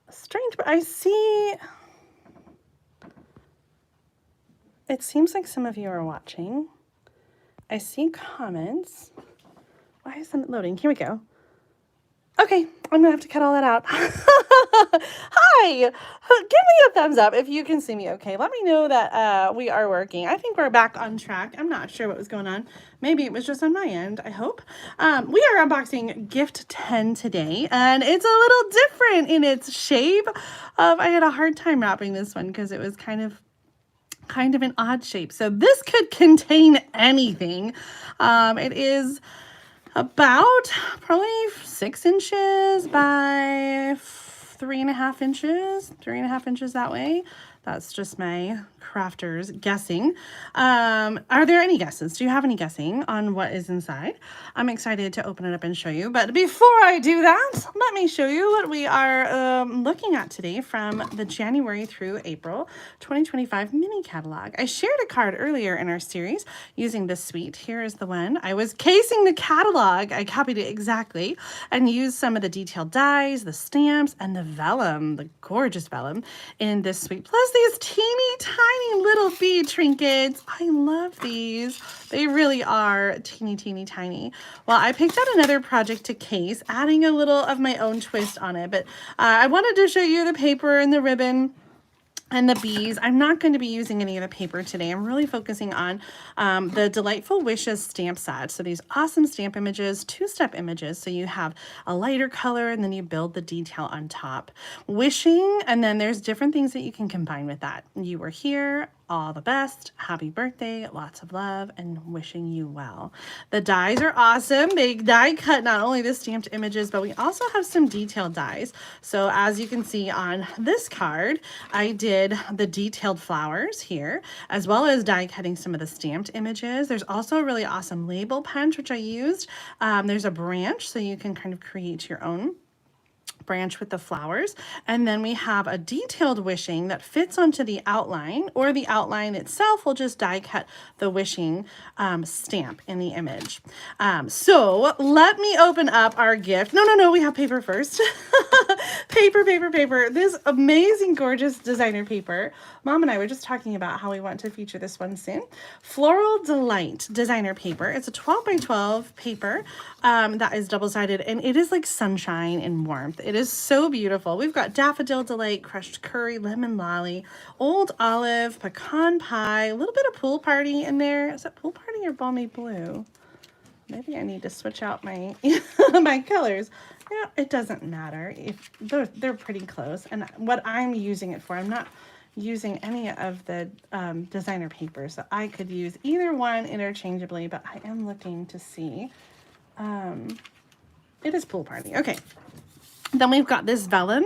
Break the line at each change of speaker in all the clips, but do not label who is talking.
Strange, but I see, it seems like some of you are watching. I see comments. Why isn't it loading? Here we go. Okay, I'm gonna have to cut all that out. Hi, give me a thumbs up if you can see me okay. Let me know that we are working. I think we're back on track. I'm not sure what was going on. Maybe it was just on my end, I hope. We are unboxing Gift 10 today, and it's a little different in its shape. I had a hard time wrapping this one because it was kind of an odd shape. So this could contain anything. It is about probably 6 inches by 3.5 inches, 3.5 inches that way. That's just my crafters guessing. Are there any guesses? Do you have any guessing on what is inside? I'm excited to open it up and show you. But before I do that, let me show you what we are looking at today from the January through April 2025 mini catalog. I shared a card earlier in our series using this suite. Here is the one. I was casing the catalog. I copied it exactly and used some of the detailed dies, the stamps, and the vellum, the gorgeous vellum in this suite. Plus these teeny tiny little bee trinkets. I love these. They really are teeny tiny. Well, I picked out another project to case, adding a little of my own twist on it, but I wanted to show you the paper and the ribbon and the bees. I'm not going to be using any of the paper today. I'm really focusing on the Delightful Wishes stamp set. So these awesome stamp images, 2-step images. So you have a lighter color and then you build the detail on top. Wishing, and then there's different things that you can combine with that. You were here, all the best, happy birthday, lots of love, and wishing you well. The dies are awesome. They die cut not only the stamped images, but we also have some detailed dies. So as you can see on this card, I did the detailed flowers here, as well as die cutting some of the stamped images. There's also a really awesome label punch, which I used. There's a branch, so you can kind of create your own branch with the flowers, and then we have a detailed wishing that fits onto the outline, or the outline itself will just die cut the wishing stamp in the image. So let me open up our gift. No, we have paper first. paper. This amazing, gorgeous designer paper. Mom and I were just talking about how we want to feature this one soon. Floral Delight designer paper. It's a 12 by 12 paper that is double-sided, and it is like sunshine and warmth. It is so beautiful. We've got Daffodil Delight, Crushed Curry, Lemon Lolly, Old Olive, Pecan Pie, a little bit of Pool Party in there. Is that Pool Party or Balmy Blue? Maybe I need to switch out my my colors. Yeah, it doesn't matter if they're pretty close. And what I'm using it for, I'm not using any of the designer papers, so I could use either one interchangeably, but I am looking to see. It is Pool Party. Okay. Then we've got this vellum,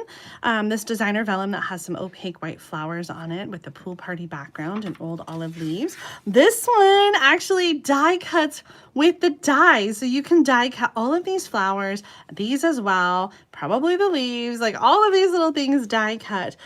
this designer vellum that has some opaque white flowers on it with the Pool Party background and old olive leaves. This one actually die cuts with the dies. So you can die cut all of these flowers, these as well, probably the leaves, like all of these little things die cut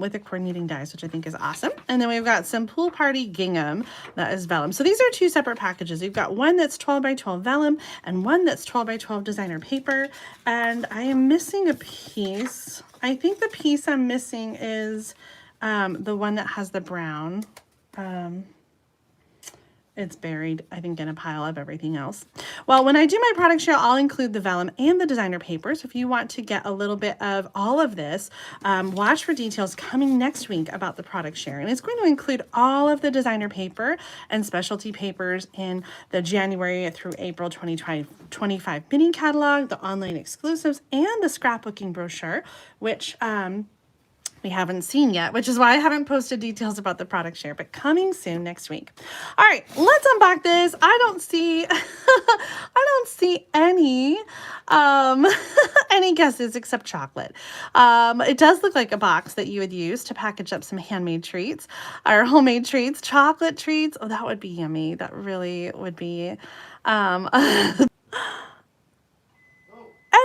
with the coordinating dies, which I think is awesome. And then we've got some Pool Party gingham that is vellum. So these are 2 separate packages. You've got one that's 12 by 12 vellum and one that's 12 by 12 designer paper. And I am missing a piece. I think the piece I'm missing is the one that has the brown. It's buried, I think, in a pile of everything else. Well, when I do my product share, I'll include the vellum and the designer paper. So if you want to get a little bit of all of this, watch for details coming next week about the product share. And it's going to include all of the designer paper and specialty papers in the January through April 2025 mini catalog, the online exclusives, and the scrapbooking brochure, which we haven't seen yet, which is why I haven't posted details about the product share, but coming soon next week. All right, let's unbox this. I don't see, I don't see any, any guesses except chocolate. It does look like a box that you would use to package up some handmade treats or homemade treats, chocolate treats. Oh, that would be yummy. That really would be, and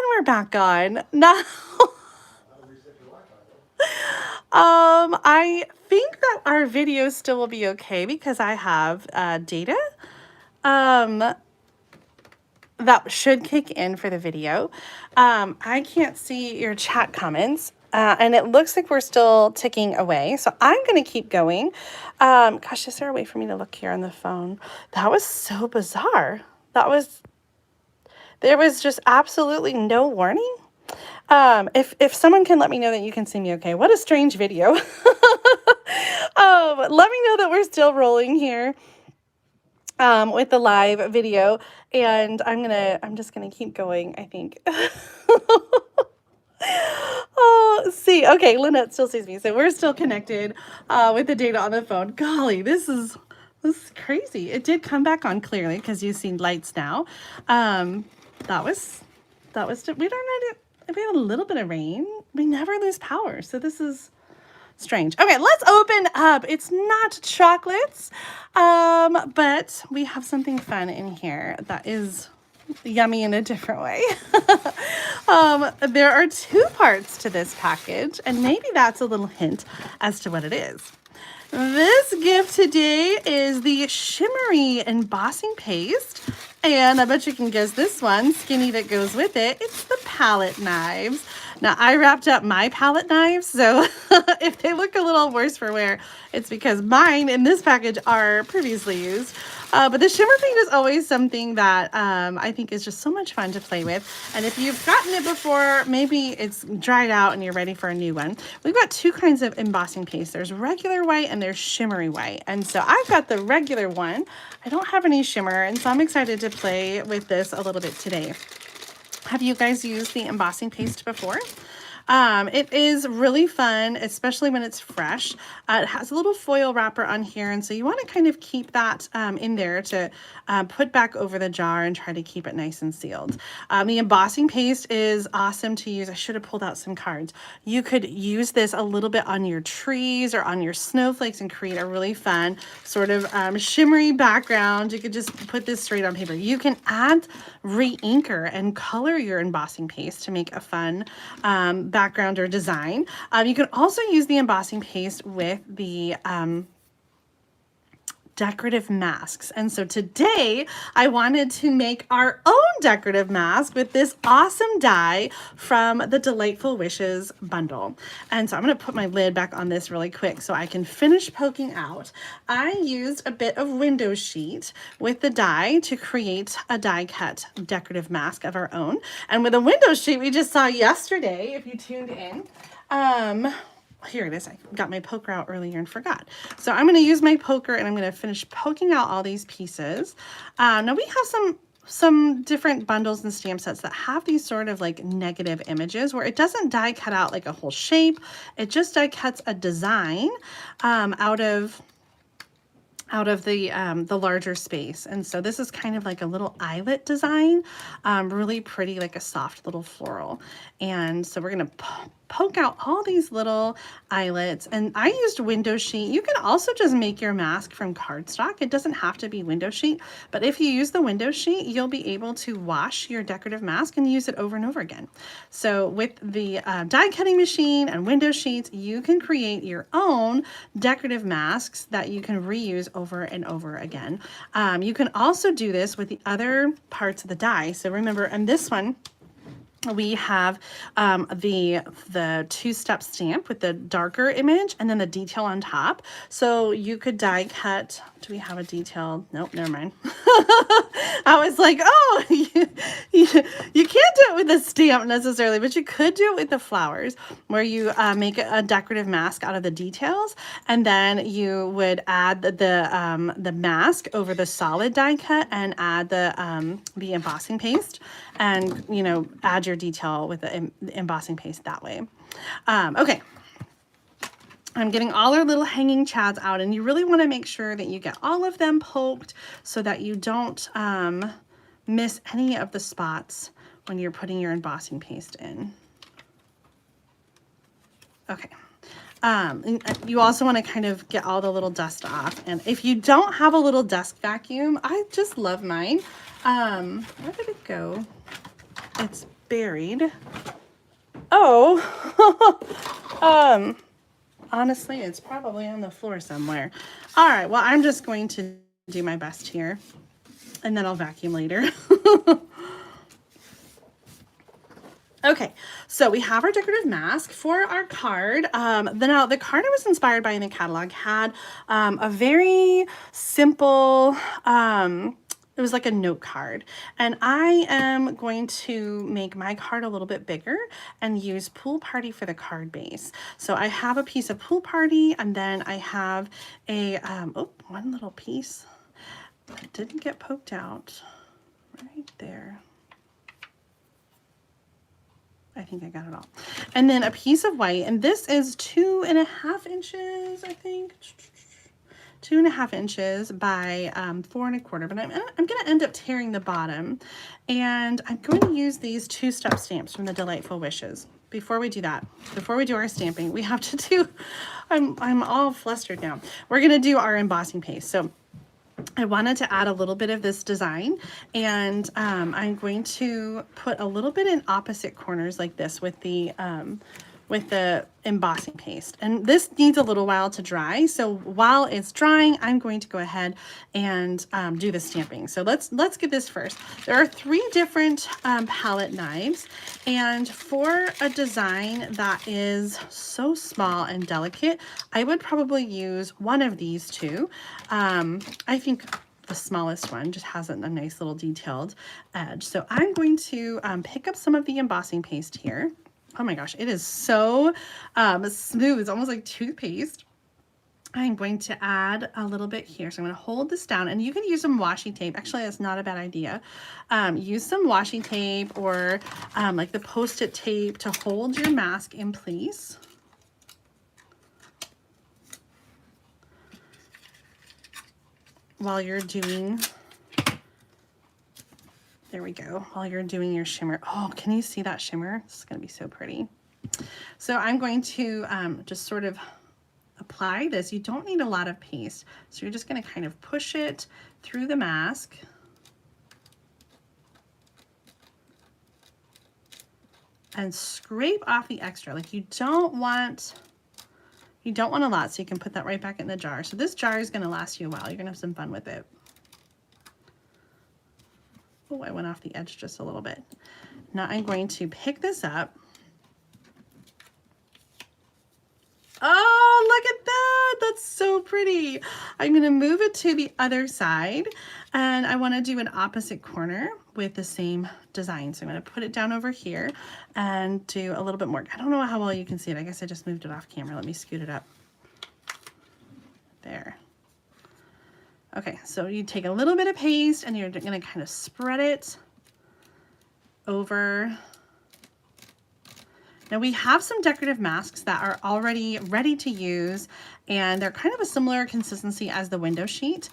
we're back on. Now, I think that our video still will be okay because I have data. that should kick in for the video. I can't see your chat comments. And it looks like we're still ticking away. So I'm going to keep going. Gosh, is there a way for me to look here on the phone? That was so bizarre. There was just absolutely no warning. If someone can let me know that you can see me okay. What a strange video. Let me know that we're still rolling here. With the live video, and I'm just gonna keep going, I think. Oh, see, okay, Lynette still sees me, so we're still connected with the data on the phone. Golly, this is crazy. It did come back on clearly because you've seen lights now. That was we had a little bit of rain. We never lose power, so this is strange. Okay, let's open up. It's not chocolates, but we have something fun in here that is yummy in a different way. There are two parts to this package, and maybe that's a little hint as to what it is. This gift today is the shimmery embossing paste, and I bet you can guess this one, skinny, that goes with it. It's the palette knives. Now, I wrapped up my palette knives, so if they look a little worse for wear, it's because mine in this package are previously used. But the shimmer paint is always something that I think is just so much fun to play with. And if you've gotten it before, maybe it's dried out and you're ready for a new one. We've got two kinds of embossing paste. There's regular white and there's shimmery white. And so I've got the regular one. I don't have any shimmer, and so I'm excited to play with this a little bit today. Have you guys used the embossing paste before? It is really fun, especially when it's fresh. It has a little foil wrapper on here, and so you want to kind of keep that in there to put back over the jar and try to keep it nice and sealed. The embossing paste is awesome to use. I should have pulled out some cards. You could use this a little bit on your trees or on your snowflakes and create a really fun sort of shimmery background. You could just put this straight on paper. You can add re-inker and color your embossing paste to make a fun background or design. You can also use the embossing paste with the decorative masks. And so today I wanted to make our own decorative mask with this awesome die from the Delightful Wishes bundle. And so I'm going to put my lid back on this really quick so I can finish poking out. I used a bit of window sheet with the die to create a die cut decorative mask of our own. And with a window sheet we just saw yesterday, if you tuned in, here it is. I got my poker out earlier and forgot. So I'm going to use my poker and I'm going to finish poking out all these pieces. Now we have some different bundles and stamp sets that have these sort of like negative images where it doesn't die cut out like a whole shape. It just die cuts a design out of the larger space. And so this is kind of like a little eyelet design, really pretty, like a soft little floral. And so we're going to poke out all these little eyelets, and I used window sheet. You can also just make your mask from cardstock. It doesn't have to be window sheet, but if you use the window sheet, you'll be able to wash your decorative mask and use it over and over again. So with the die cutting machine and window sheets, you can create your own decorative masks that you can reuse over and over again. You can also do this with the other parts of the die. So remember, in this one, we have the two-step stamp with the darker image and then the detail on top. So you could die cut. Do we have a detail? Nope, never mind. I was like, oh, you can't do it with the stamp necessarily, but you could do it with the flowers, where you make a decorative mask out of the details, and then you would add the mask over the solid die cut and add the embossing paste, and add your detail with the embossing paste that way. Okay. I'm getting all our little hanging chads out, and you really want to make sure that you get all of them poked so that you don't miss any of the spots when you're putting your embossing paste in. Okay. You also want to kind of get all the little dust off. And if you don't have a little desk vacuum, I just love mine. Where did it go? It's buried. Oh, honestly, it's probably on the floor somewhere. All right, well, I'm just going to do my best here, and then I'll vacuum later. Okay, so we have our decorative mask for our card. Now the card I was inspired by in the catalog had a very simple, it was like a note card. And I am going to make my card a little bit bigger and use Pool Party for the card base. So I have a piece of Pool Party, and then I have a, one little piece that didn't get poked out right there. I think I got it all. And then a piece of white, and this is 2.5 inches, I think. 2.5 inches by 4.25, but I'm going to end up tearing the bottom, and I'm going to use these 2-step stamps from the Delightful Wishes. Before we do that, before we do our stamping, we have to do, I'm all flustered now. We're going to do our embossing paste. So I wanted to add a little bit of this design, and I'm going to put a little bit in opposite corners like this with the embossing paste. And this needs a little while to dry. So while it's drying, I'm going to go ahead and do the stamping. So let's get this first. There are 3 different palette knives, and for a design that is so small and delicate, I would probably use one of these 2. I think the smallest one just has a nice little detailed edge. So I'm going to pick up some of the embossing paste here. Oh my gosh, it is so smooth. It's almost like toothpaste. I'm going to add a little bit here. So I'm going to hold this down, and you can use some washi tape. Actually, that's not a bad idea. Use some washi tape or like the Post-it tape to hold your mask in place. While you're doing, there we go, while you're doing your shimmer. Oh, can you see that shimmer? This is going to be so pretty. So I'm going to just sort of apply this. You don't need a lot of paste. So you're just going to kind of push it through the mask. And scrape off the extra. Like you don't want a lot, so you can put that right back in the jar. So this jar is going to last you a while. You're going to have some fun with it. Oh, I went off the edge just a little bit. Now I'm going to pick this up. Oh, look at that. That's so pretty. I'm going to move it to the other side, and I want to do an opposite corner with the same design. So I'm going to put it down over here and do a little bit more. I don't know how well you can see it. I guess I just moved it off camera. Let me scoot it up. There. Okay, so you take a little bit of paste and you're going to kind of spread it over. Now we have some decorative masks that are already ready to use, and they're kind of a similar consistency as the window sheet.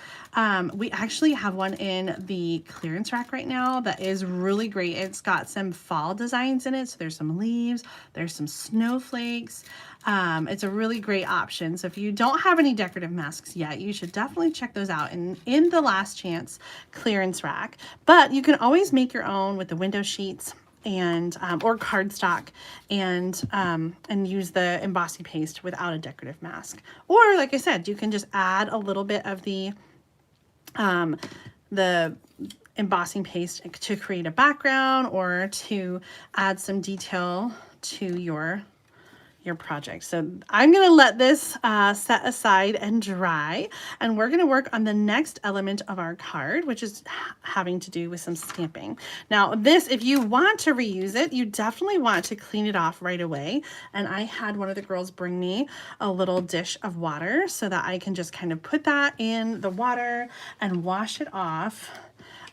We actually have one in the clearance rack right now that is really great. It's got some fall designs in it. So there's some leaves, there's some snowflakes. It's a really great option. So if you don't have any decorative masks yet, you should definitely check those out in the Last Chance clearance rack. But you can always make your own with the window sheets and or cardstock, and use the embossing paste without a decorative mask. Or like I said, you can just add a little bit of the embossing paste to create a background or to add some detail to your project. So I'm going to let this set aside and dry, and we're going to work on the next element of our card, which is having to do with some stamping. Now this, if you want to reuse it, you definitely want to clean it off right away. And I had one of the girls bring me a little dish of water so that I can just kind of put that in the water and wash it off.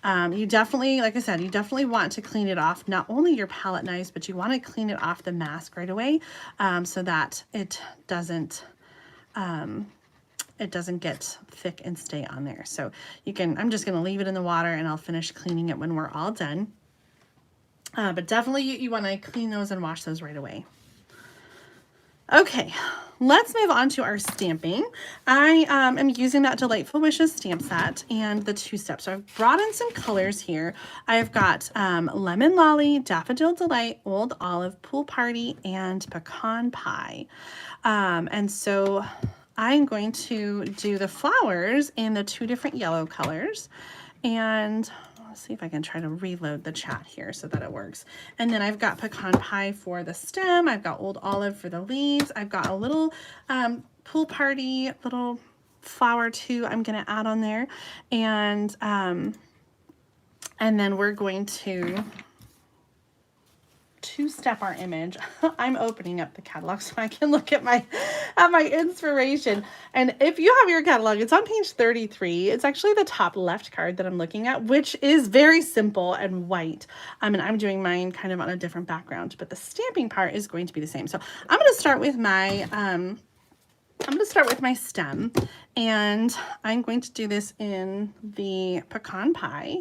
You definitely, like I said, you definitely want to clean it off, not only your palette knives, but you want to clean it off the mask right away, so that it doesn't get thick and stay on there. So you can, I'm just going to leave it in the water and I'll finish cleaning it when we're all done. But definitely you want to clean those and wash those right away. Okay, let's move on to our stamping. I am using that Delightful Wishes stamp set and the 2-step. So I've brought in some colors here. I've got Lemon Lolly, Daffodil Delight, Old Olive, Pool Party, and Pecan Pie. And so I'm going to do the flowers in the 2 different yellow colors. And Let's see if I can try to reload the chat here so that it works. And then I've got pecan pie for the stem. I've got old olive for the leaves. I've got a little pool party, little flower too I'm going to add on there. And then we're going to two-step our image. I'm opening up the catalog so I can look at my inspiration. And if you have your catalog, it's on page 33. It's actually the top left card that I'm looking at, which is very simple and white. And I'm doing mine kind of on a different background, but the stamping part is going to be the same. So I'm going to start with my stem, and I'm going to do this in the pecan pie.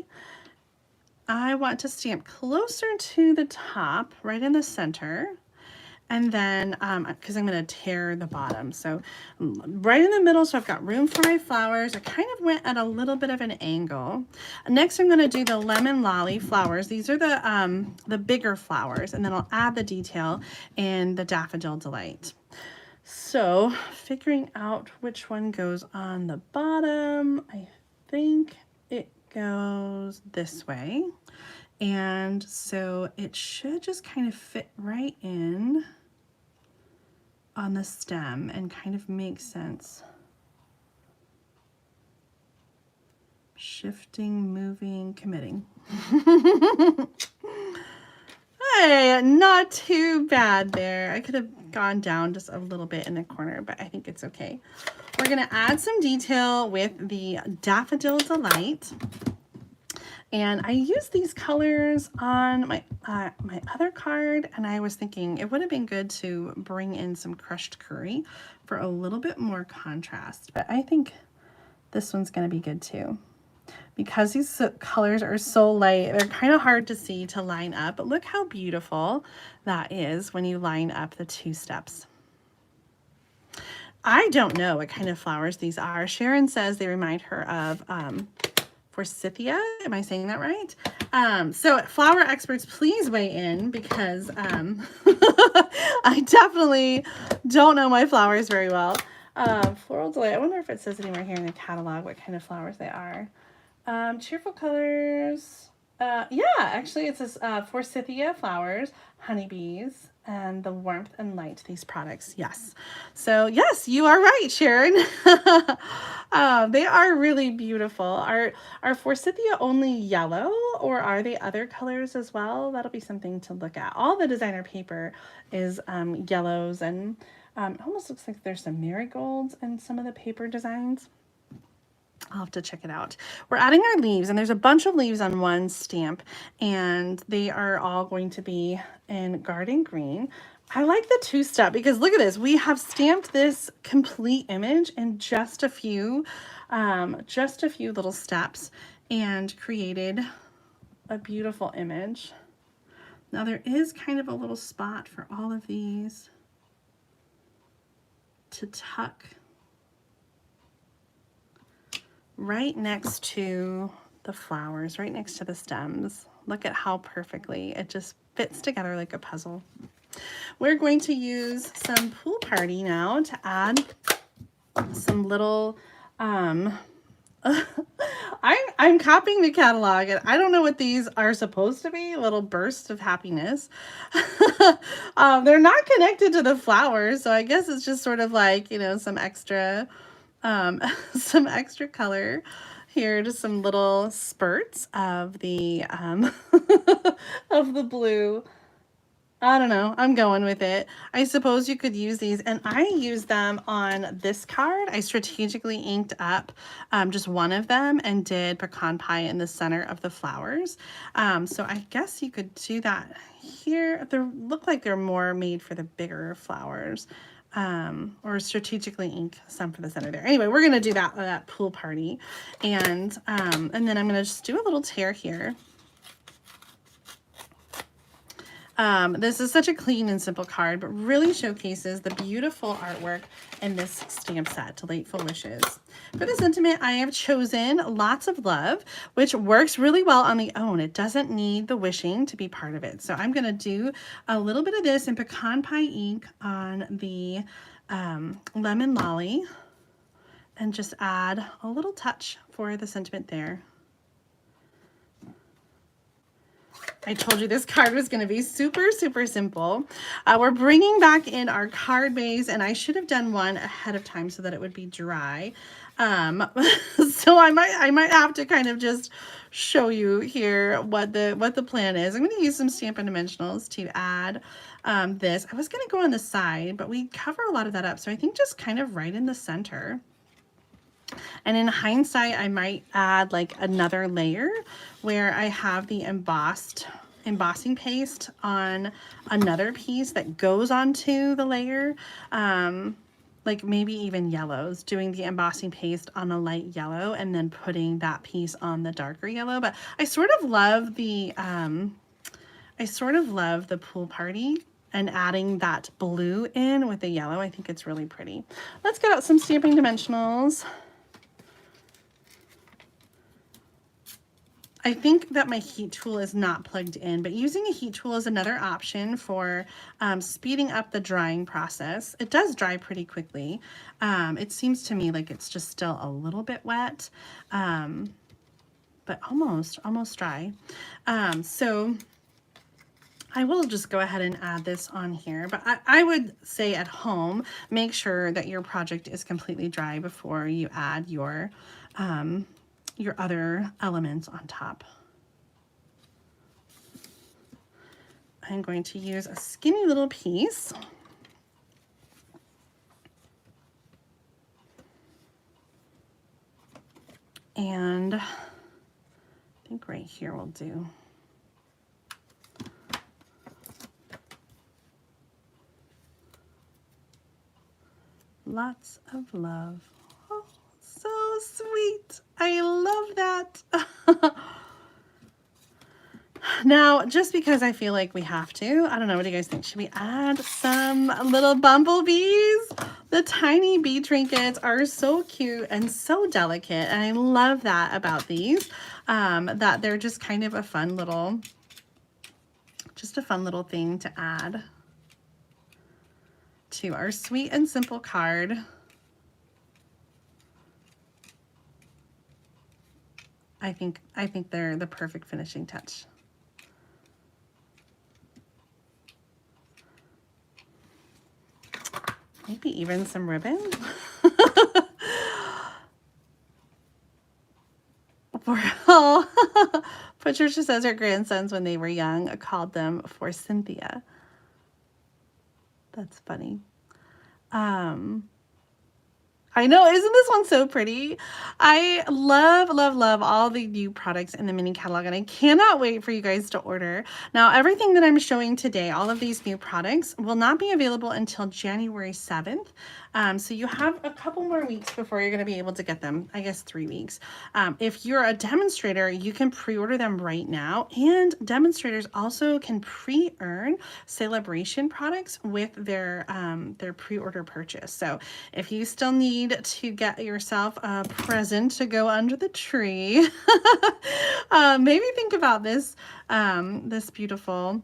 I want to stamp closer to the top, right in the center, and then, because I'm going to tear the bottom. So right in the middle, so I've got room for my flowers. I kind of went at a little bit of an angle. Next, I'm going to do the lemon lolly flowers. These are the bigger flowers, and then I'll add the detail in the Daffodil Delight. So figuring out which one goes on the bottom, I think it goes this way. And so it should just kind of fit right in on the stem and kind of make sense. Shifting, moving, committing. Hey, not too bad there. I could have gone down just a little bit in the corner, but I think it's okay. We're going to add some detail with the Daffodil Delight. And I used these colors on my other card, and I was thinking it would have been good to bring in some crushed curry for a little bit more contrast. But I think this one's going to be good too. Because these colors are so light, they're kind of hard to see to line up. But look how beautiful that is when you line up the two steps. I don't know what kind of flowers these are. Sharon says they remind her of Forsythia. Am I saying that right? So flower experts, please weigh in, because I definitely don't know my flowers very well. Floral Delight. I wonder if it says anywhere here in the catalog what kind of flowers they are. Cheerful colors. Yeah, actually it says Forsythia flowers, honeybees, and the warmth and light, these products. Yes. So yes, you are right, Sharon. They are really beautiful. Are Forsythia only yellow, or are they other colors as well? That'll be something to look at. All the designer paper is yellows, and it almost looks like there's some marigolds in some of the paper designs. I'll have to check it out. We're adding our leaves, and there's a bunch of leaves on one stamp, and they are all going to be in garden green. I like the two-step because look at this. We have stamped this complete image in just a few little steps and created a beautiful image. Now there is kind of a little spot for all of these to tuck right next to the flowers, right next to the stems. Look at how perfectly it just fits together like a puzzle. We're going to use some Pool Party now to add some little, I'm copying the catalog, and I don't know what these are supposed to be, little bursts of happiness. They're not connected to the flowers, so I guess it's just sort of like, you know, some extra color here, just some little spurts of the of the blue. I don't know, I'm going with it. I suppose you could use these, and I use them on this card. I strategically inked up just one of them and did pecan pie in the center of the flowers. So I guess you could do that here. They look like they're more made for the bigger flowers. Or strategically ink some for the center there. Anyway, we're gonna do that Pool Party, and then I'm gonna just do a little tear here. This is such a clean and simple card, but really showcases the beautiful artwork in this stamp set, Delightful Wishes. For the sentiment, I have chosen Lots of Love, which works really well on the own. It doesn't need the wishing to be part of it. So I'm going to do a little bit of this in pecan pie ink on the lemon lolly, and just add a little touch for the sentiment there. I told you this card was going to be super, super simple. We're bringing back in our card base, and I should have done one ahead of time so that it would be dry. So I might have to kind of just show you here what the plan is. I'm going to use some Stampin' Dimensionals to add this. I was going to go on the side, but we cover a lot of that up, so I think just kind of right in the center. And in hindsight, I might add like another layer where I have the embossing paste on another piece that goes onto the layer. Like maybe even yellows, doing the embossing paste on a light yellow and then putting that piece on the darker yellow. But I sort of love the pool party and adding that blue in with the yellow. I think it's really pretty. Let's get out some Stampin' Dimensionals. I think that my heat tool is not plugged in, but using a heat tool is another option for speeding up the drying process. It does dry pretty quickly. It seems to me like it's just still a little bit wet, but almost dry. So I will just go ahead and add this on here, but I would say at home, make sure that your project is completely dry before you add your other elements on top. I'm going to use a skinny little piece. And I think right here will do. Lots of love. Oh, so sweet. I love that. Now, just because I feel like we have to, I don't know, what do you guys think? Should we add some little bumblebees? The Tiny Bee Trinkets are so cute and so delicate, and I love that about these, that they're just kind of a fun little thing to add to our sweet and simple card. I think they're the perfect finishing touch. Maybe even some ribbon. Well, Patricia says her grandsons, when they were young, called them for Cynthia. That's funny. I know, isn't this one so pretty? I love, love, love all the new products in the mini catalog, and I cannot wait for you guys to order. Now, everything that I'm showing today, all of these new products, will not be available until January 7th. So you have a couple more weeks before you're going to be able to get them. I guess 3 weeks. If you're a demonstrator, you can pre-order them right now, and demonstrators also can pre-earn celebration products with their pre-order purchase. So if you still need to get yourself a present to go under the tree, maybe think about this this beautiful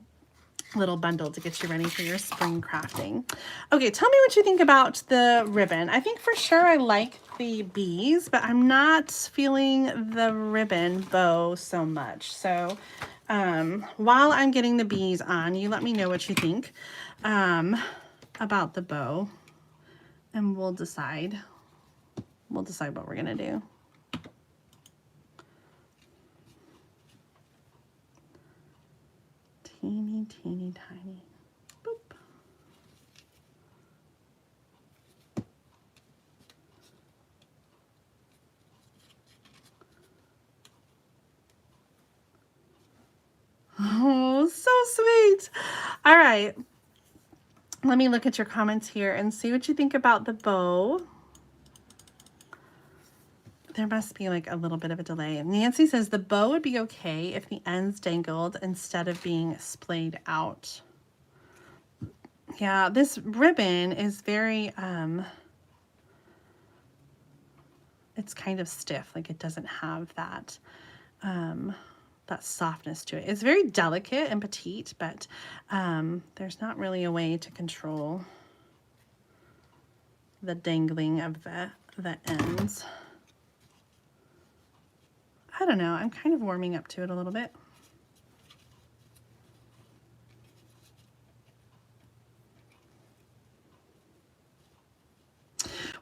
little bundle to get you ready for your spring crafting. Okay, tell me what you think about the ribbon. I think for sure I like the bees, but I'm not feeling the ribbon bow so much. So while I'm getting the bees on, you let me know what you think about the bow, and we'll decide what we're gonna do. Teeny, teeny, tiny. Boop. Oh, so sweet. All right. Let me look at your comments here and see what you think about the bow. There must be like a little bit of a delay. Nancy says the bow would be okay if the ends dangled instead of being splayed out. Yeah, this ribbon is very, it's kind of stiff. Like it doesn't have that, that softness to it. It's very delicate and petite, but there's not really a way to control the dangling of the ends. I don't know. I'm kind of warming up to it a little bit.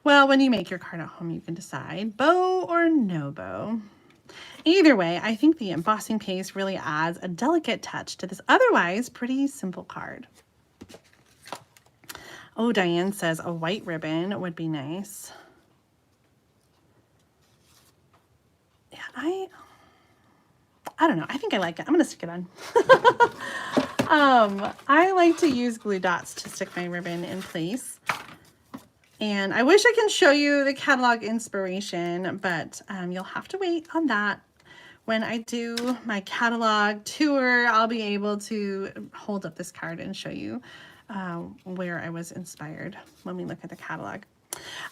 Well, when you make your card at home, you can decide bow or no bow. Either way, I think the embossing paste really adds a delicate touch to this otherwise pretty simple card. Oh, Diane says a white ribbon would be nice. Yeah, I don't know. I think I like it. I'm going to stick it on. I like to use glue dots to stick my ribbon in place. And I wish I can show you the catalog inspiration, but you'll have to wait on that. When I do my catalog tour, I'll be able to hold up this card and show you where I was inspired when we look at the catalog.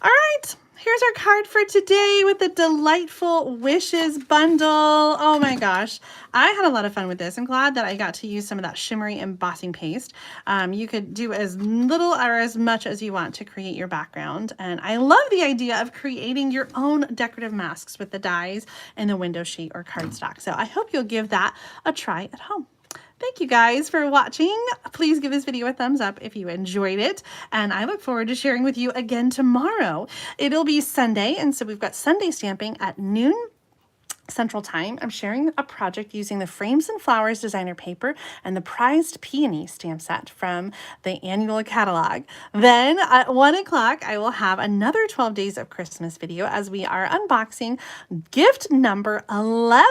All right, here's our card for today with the Delightful Wishes bundle. Oh my gosh, I had a lot of fun with this. I'm glad that I got to use some of that shimmery embossing paste. You could do as little or as much as you want to create your background. And I love the idea of creating your own decorative masks with the dies and the window sheet or cardstock. So I hope you'll give that a try at home. Thank you guys for watching. Please give this video a thumbs up if you enjoyed it. And I look forward to sharing with you again tomorrow. It'll be Sunday, and so we've got Sunday stamping at noon Central Time. I'm sharing a project using the Frames and Flowers designer paper and the prized peony stamp set from the annual catalog. Then at 1 o'clock, I will have another 12 Days of Christmas video as we are unboxing gift number 11.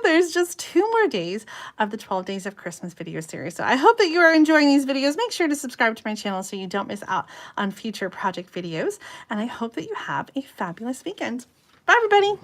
There's just 2 more days of the 12 Days of Christmas video series. So I hope that you are enjoying these videos. Make sure to subscribe to my channel so you don't miss out on future project videos. And I hope that you have a fabulous weekend. Bye, everybody.